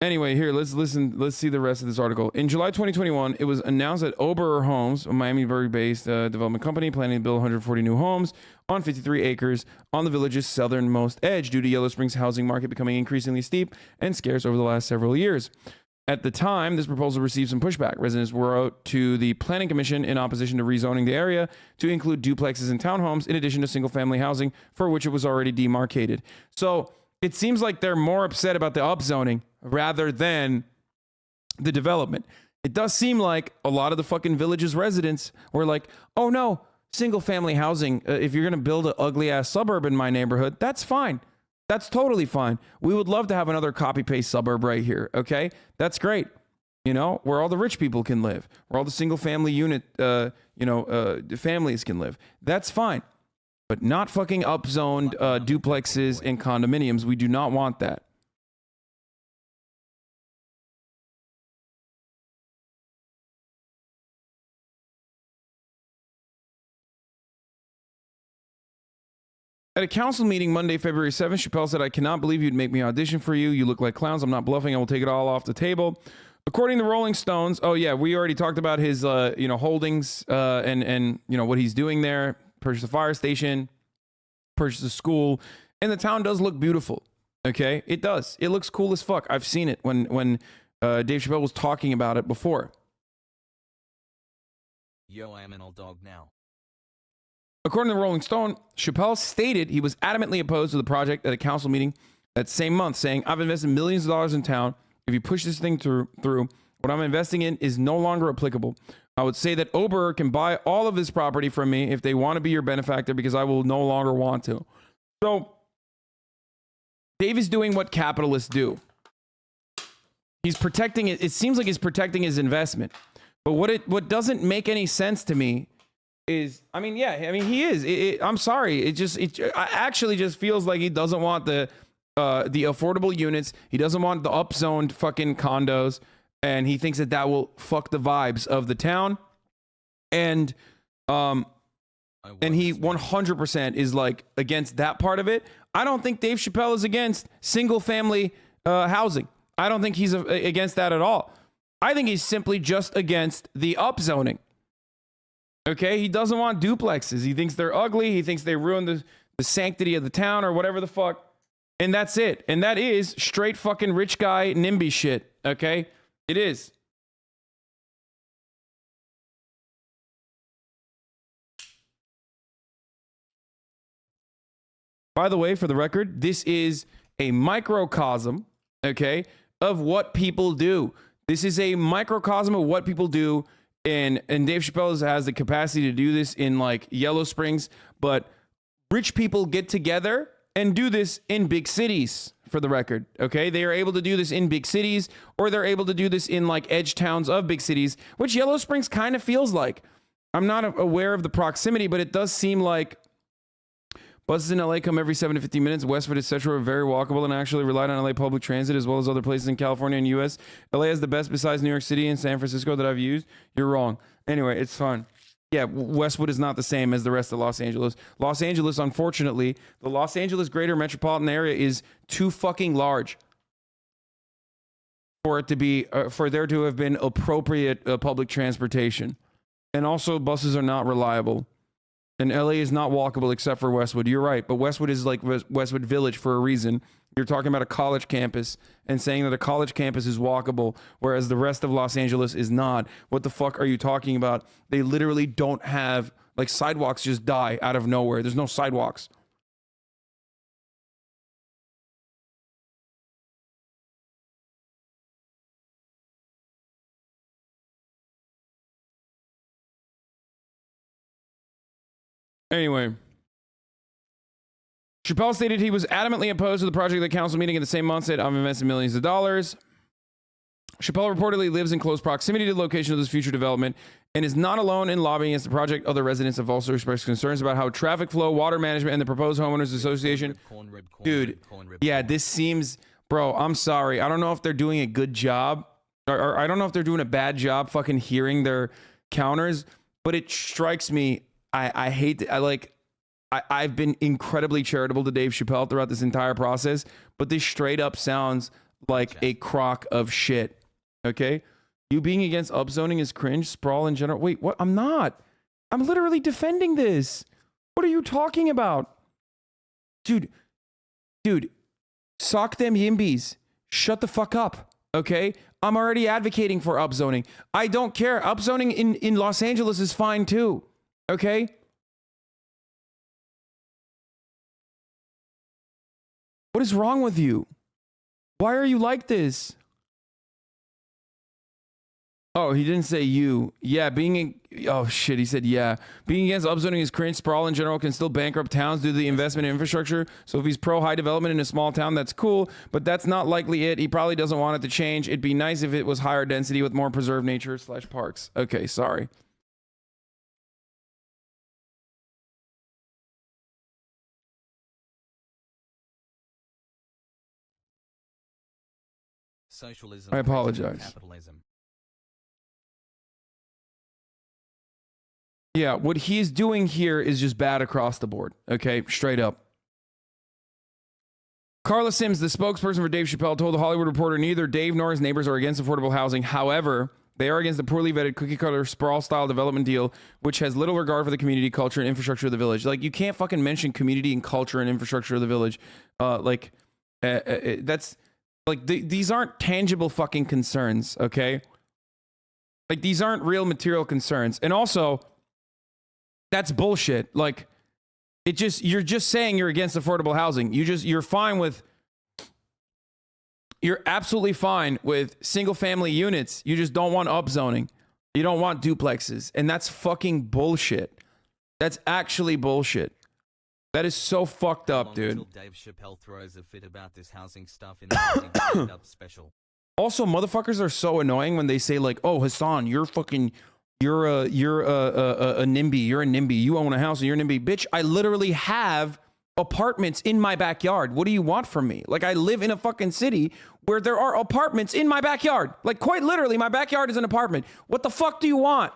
Speaker 1: Anyway, here, let's listen. Let's see the rest of this article. In July 2021, it was announced that Oberer Homes, a Miami-based development company, planning to build 140 new homes on 53 acres on the village's southernmost edge due to Yellow Springs' housing market becoming increasingly steep and scarce over the last several years. At the time, this proposal received some pushback. Residents wrote to the Planning Commission in opposition to rezoning the area to include duplexes and townhomes in addition to single-family housing, for which it was already demarcated. So it seems like they're more upset about the upzoning rather than the development. It does seem like a lot of the fucking village's residents were like, oh no, single family housing, if you're going to build an ugly ass suburb in my neighborhood, that's fine. That's totally fine. We would love to have another copy paste suburb right here. Okay. That's great. You know, where all the rich people can live, where all the single family unit, families can live. That's fine. but not fucking upzoned duplexes and condominiums. We do not want that. At a council meeting Monday, February 7th, Chappelle said, "I cannot believe you'd make me audition for you. You look like clowns. I'm not bluffing. I will take it all off the table." According to Rolling Stones, oh yeah, we already talked about his holdings and what he's doing there. Purchase a fire station, purchase a school, and the town does look beautiful. Okay, it does. It looks cool as fuck. I've seen it when Dave Chappelle was talking about it before.
Speaker 4: Yo, I am an old dog now.
Speaker 1: According to the Rolling Stone, Chappelle stated he was adamantly opposed to the project at a council meeting that same month, saying, "I've invested millions of dollars in town. If you push this thing through, what I'm investing in is no longer applicable. I would say that Ober can buy all of this property from me if they want to be your benefactor, because I will no longer want to." So Dave is doing what capitalists do. He's protecting it. It seems like he's protecting his investment. But what doesn't make any sense to me is, he is. I'm sorry. It actually just feels like he doesn't want the affordable units. He doesn't want the upzoned fucking condos, and he thinks that will fuck the vibes of the town. And he 100% is like against that part of it. I don't think Dave Chappelle is against single family housing. I don't think he's against that at all. I think he's simply just against the upzoning. Okay, he doesn't want duplexes. He thinks they're ugly. He thinks they ruin the sanctity of the town or whatever the fuck. And that's it. And that is straight fucking rich guy NIMBY shit. Okay, it is. By the way, for the record, this is a microcosm, okay, of what people do. This is a microcosm of what people do. And Dave Chappelle has the capacity to do this in like Yellow Springs, but rich people get together and do this in big cities, for the record. Okay, they are able to do this in big cities, or they're able to do this in like edge towns of big cities, which Yellow Springs kind of feels like. I'm not aware of the proximity, but it does seem like buses in LA come every 7 to 15 minutes. Westwood, etc. are very walkable and actually relied on LA public transit as well as other places in California and US. LA has the best besides New York City and San Francisco that I've used. You're wrong. Anyway, it's fun. Yeah, Westwood is not the same as the rest of Los Angeles. Los Angeles, unfortunately, the Los Angeles greater metropolitan area is too fucking large for it to be, for there to have been appropriate public transportation. And also, buses are not reliable. And LA is not walkable except for Westwood. You're right, but Westwood is like Westwood Village for a reason. You're talking about a college campus and saying that a college campus is walkable, whereas the rest of Los Angeles is not. What the fuck are you talking about? They literally don't have, like, sidewalks just die out of nowhere. There's no sidewalks. Anyway, Chappelle stated he was adamantly opposed to the project at the council meeting in the same month, said, "I've invested millions of dollars." Chappelle reportedly lives in close proximity to the location of this future development and is not alone in lobbying against the project. Other residents have also expressed concerns about how traffic flow, water management, and the proposed homeowners association. Dude, yeah, this seems, bro, I'm sorry. I don't know if they're doing a good job, or I don't know if they're doing a bad job fucking hearing their counters, but it strikes me. I've been incredibly charitable to Dave Chappelle throughout this entire process, but this straight up sounds like a crock of shit. Okay? You being against upzoning is cringe, sprawl in general. Wait, what? I'm not. I'm literally defending this. What are you talking about? Dude, sock them yimbys. Shut the fuck up. Okay? I'm already advocating for upzoning. I don't care. Upzoning in Los Angeles is fine too. Okay? What is wrong with you? Why are you like this? Oh, he didn't say you. Yeah, oh shit, he said yeah. Being against upzoning is cringe. Sprawl in general can still bankrupt towns due to the investment in infrastructure. So if he's pro high development in a small town, that's cool, but that's not likely it. He probably doesn't want it to change. It'd be nice if it was higher density with more preserved nature / parks. Okay, sorry.
Speaker 4: socialism.
Speaker 1: I apologize.
Speaker 4: threatens Capitalism.
Speaker 1: Yeah, what he's doing here is just bad across the board. Okay, straight up. Carla Sims, the spokesperson for Dave Chappelle, told the Hollywood Reporter neither Dave nor his neighbors are against affordable housing. However, they are against the poorly vetted cookie-cutter sprawl-style development deal, which has little regard for the community, culture, and infrastructure of the village. Like, you can't fucking mention community and culture and infrastructure of the village. That's like these aren't tangible fucking concerns. Okay, like these aren't real material concerns, and also. That's bullshit. Like, you're just saying you're against affordable housing. You're absolutely fine with single family units. You just don't want upzoning. You don't want duplexes. And that's fucking bullshit. That's actually bullshit. That is so fucked up, dude.
Speaker 4: Dave Chappelle throws a fit about this housing stuff in the housing stand-up special.
Speaker 1: Also, motherfuckers are so annoying when they say like, "Oh, Hasan, you're a NIMBY. You're a NIMBY. You own a house and you're a NIMBY." Bitch, I literally have apartments in my backyard. What do you want from me? Like, I live in a fucking city where there are apartments in my backyard. Like, quite literally, my backyard is an apartment. What the fuck do you want?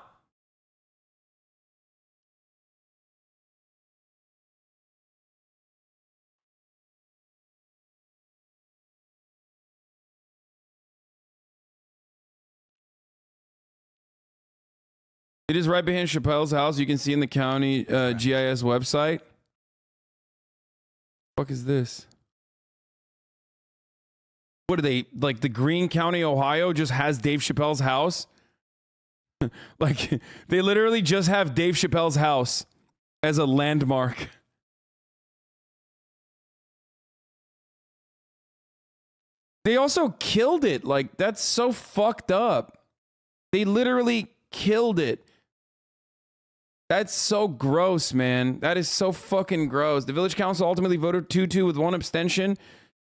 Speaker 1: It is right behind Chappelle's house. You can see in the county GIS website. Fuck is this? What are they, like the Greene County, Ohio just has Dave Chappelle's house? Like, they literally just have Dave Chappelle's house as a landmark. They also killed it. Like, that's so fucked up. They literally killed it. That's so gross, man. That is so fucking gross. The village council ultimately voted 2-2 with one abstention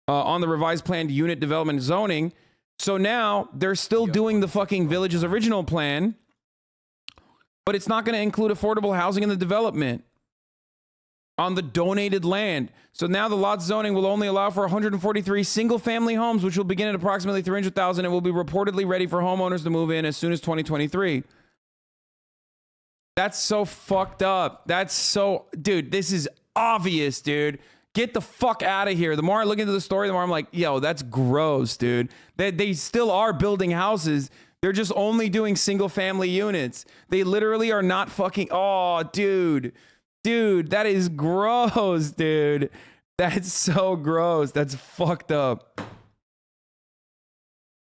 Speaker 1: on the revised planned unit development zoning. So now they're still doing the fucking village's original plan, but it's not going to include affordable housing in the development on the donated land. So now the lot zoning will only allow for 143 single-family homes, which will begin at approximately 300,000 and will be reportedly ready for homeowners to move in as soon as 2023. That's so fucked up. That's so... Dude, this is obvious, dude. Get the fuck out of here. The more I look into the story, the more I'm like, yo, that's gross, dude. They still are building houses. They're just only doing single-family units. They literally are not fucking... Oh, dude. Dude, that is gross, dude. That's so gross. That's fucked up.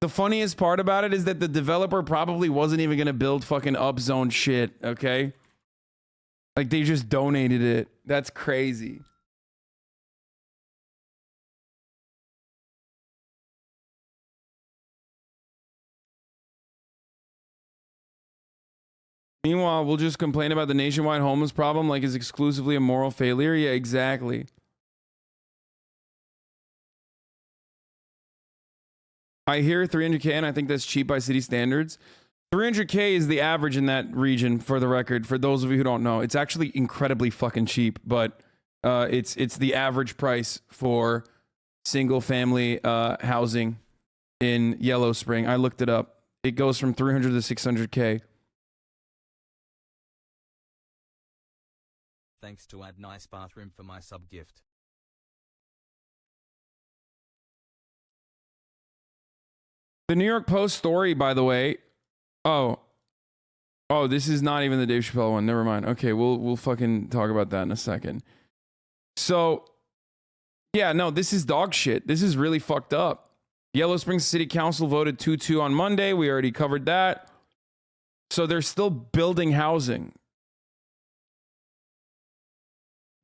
Speaker 1: The funniest part about it is that the developer probably wasn't even going to build fucking upzone shit, okay? Like, they just donated it. That's crazy. Meanwhile, we'll just complain about the nationwide homeless problem like it's exclusively a moral failure. Yeah, exactly. I hear 300K, and I think that's cheap by city standards. 300K is the average in that region, for the record. For those of you who don't know, it's actually incredibly fucking cheap, but it's the average price for single-family housing in Yellow Spring. I looked it up. It goes from 300 to 600K.
Speaker 4: Thanks to add nice bathroom for my sub gift.
Speaker 1: The New York Post story, by the way. Oh, this is not even the Dave Chappelle one. Never mind. Okay, we'll fucking talk about that in a second. So, yeah, no, this is dog shit. This is really fucked up. Yellow Springs City Council voted 2-2 on Monday. We already covered that. So they're still building housing.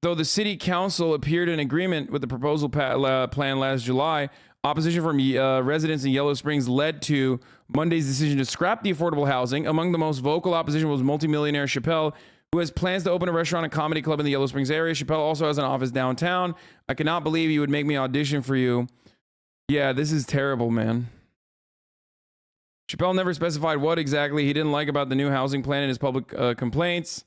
Speaker 1: Though the city council appeared in agreement with the proposal plan last July, opposition from residents in Yellow Springs led to Monday's decision to scrap the affordable housing. Among the most vocal opposition was multimillionaire Chappelle, who has plans to open a restaurant and comedy club in the Yellow Springs area. Chappelle also has an office downtown. I cannot believe you would make me audition for you. Yeah, this is terrible, man. Chappelle never specified what exactly he didn't like about the new housing plan in his public complaints.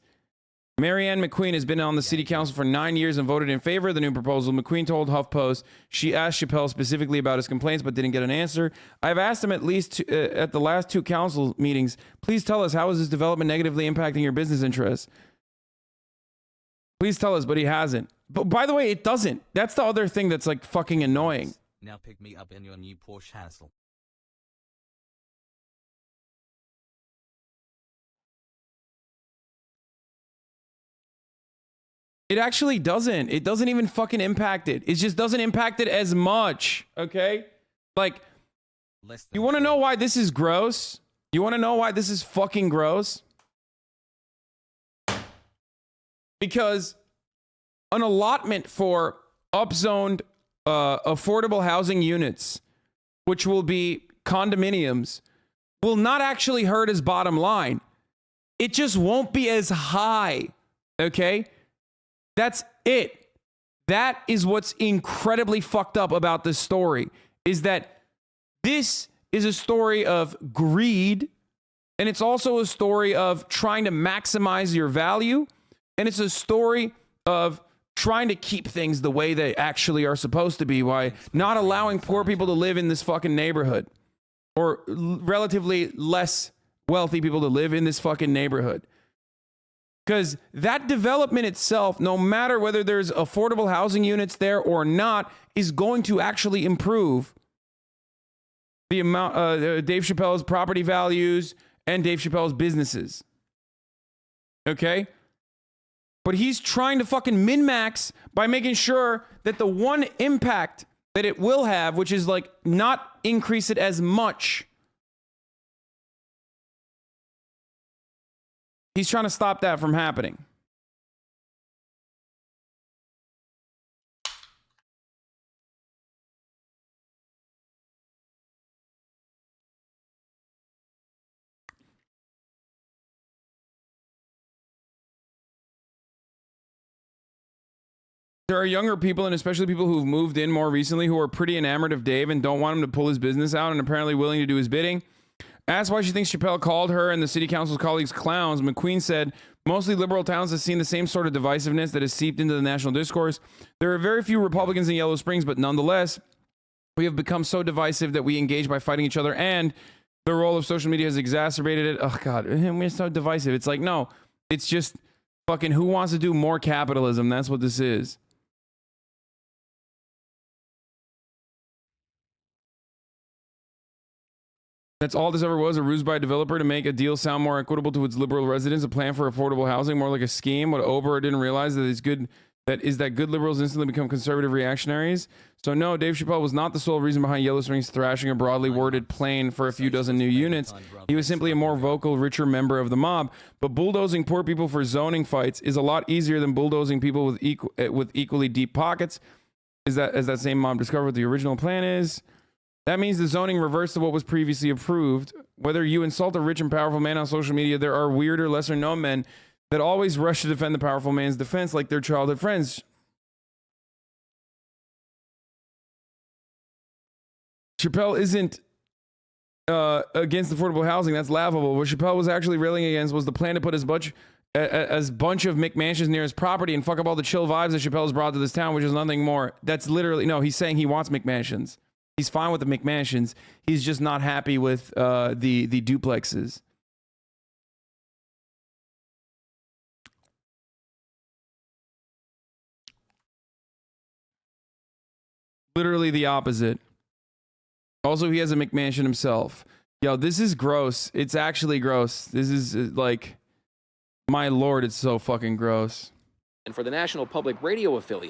Speaker 1: Marianne McQueen has been on the city council for 9 years and voted in favor of the new proposal. McQueen told HuffPost she asked Chappelle specifically about his complaints but didn't get an answer. I've asked him at least at the last 2 council meetings, please tell us, how is this development negatively impacting your business interests? Please tell us, but he hasn't. But by the way, it doesn't. That's the other thing that's like fucking annoying.
Speaker 4: Now pick me up in your new Porsche hassle.
Speaker 1: It actually doesn't. It doesn't even fucking impact it. It just doesn't impact it as much. Okay? Like, you want to know why this is gross? You want to know why this is fucking gross? Because an allotment for upzoned affordable housing units, which will be condominiums, will not actually hurt his bottom line. It just won't be as high. Okay? That's it. That is what's incredibly fucked up about this story, is that this is a story of greed, and it's also a story of trying to maximize your value, and it's a story of trying to keep things the way they actually are supposed to be by not allowing poor people to live in this fucking neighborhood, or relatively less wealthy people to live in this fucking neighborhood. Because that development itself, no matter whether there's affordable housing units there or not, is going to actually improve the amount, Dave Chappelle's property values and Dave Chappelle's businesses. Okay? But he's trying to fucking min-max by making sure that the one impact that it will have, which is like not increase it as much, he's trying to stop that from happening. There are younger people, and especially people who've moved in more recently, who are pretty enamored of Dave and don't want him to pull his business out, and apparently willing to do his bidding. Asked why she thinks Chappelle called her and the city council's colleagues clowns, McQueen said, mostly liberal towns have seen the same sort of divisiveness that has seeped into the national discourse. There are very few Republicans in Yellow Springs, but nonetheless, we have become so divisive that we engage by fighting each other, and the role of social media has exacerbated it. Oh, God, we're so divisive. It's like, no, it's just fucking who wants to do more capitalism? That's what this is. That's all this ever was, a ruse by a developer to make a deal sound more equitable to its liberal residents, a plan for affordable housing, more like a scheme. What Ober didn't realize that good liberals instantly become conservative reactionaries. So no, Dave Chappelle was not the sole reason behind Yellow Springs thrashing a broadly worded plan for a few dozen new units. He was simply a more vocal, richer member of the mob. But bulldozing poor people for zoning fights is a lot easier than bulldozing people with equally deep pockets. As that same mob discovered what the original plan is. That means the zoning reverts to what was previously approved. Whether you insult a rich and powerful man on social media, there are weirder, lesser known men that always rush to defend the powerful man's defense like their childhood friends. Chappelle isn't against affordable housing. That's laughable. What Chappelle was actually railing against was the plan to put as bunch of McMansions near his property and fuck up all the chill vibes that Chappelle's brought to this town, which is nothing more. That's literally, no, he's saying he wants McMansions. He's fine with the McMansions. He's just not happy with the duplexes. Literally the opposite. Also, he has a McMansion himself. Yo, this is gross. It's actually gross. This is like, my lord, it's so fucking gross.
Speaker 8: And for the National Public Radio affiliate,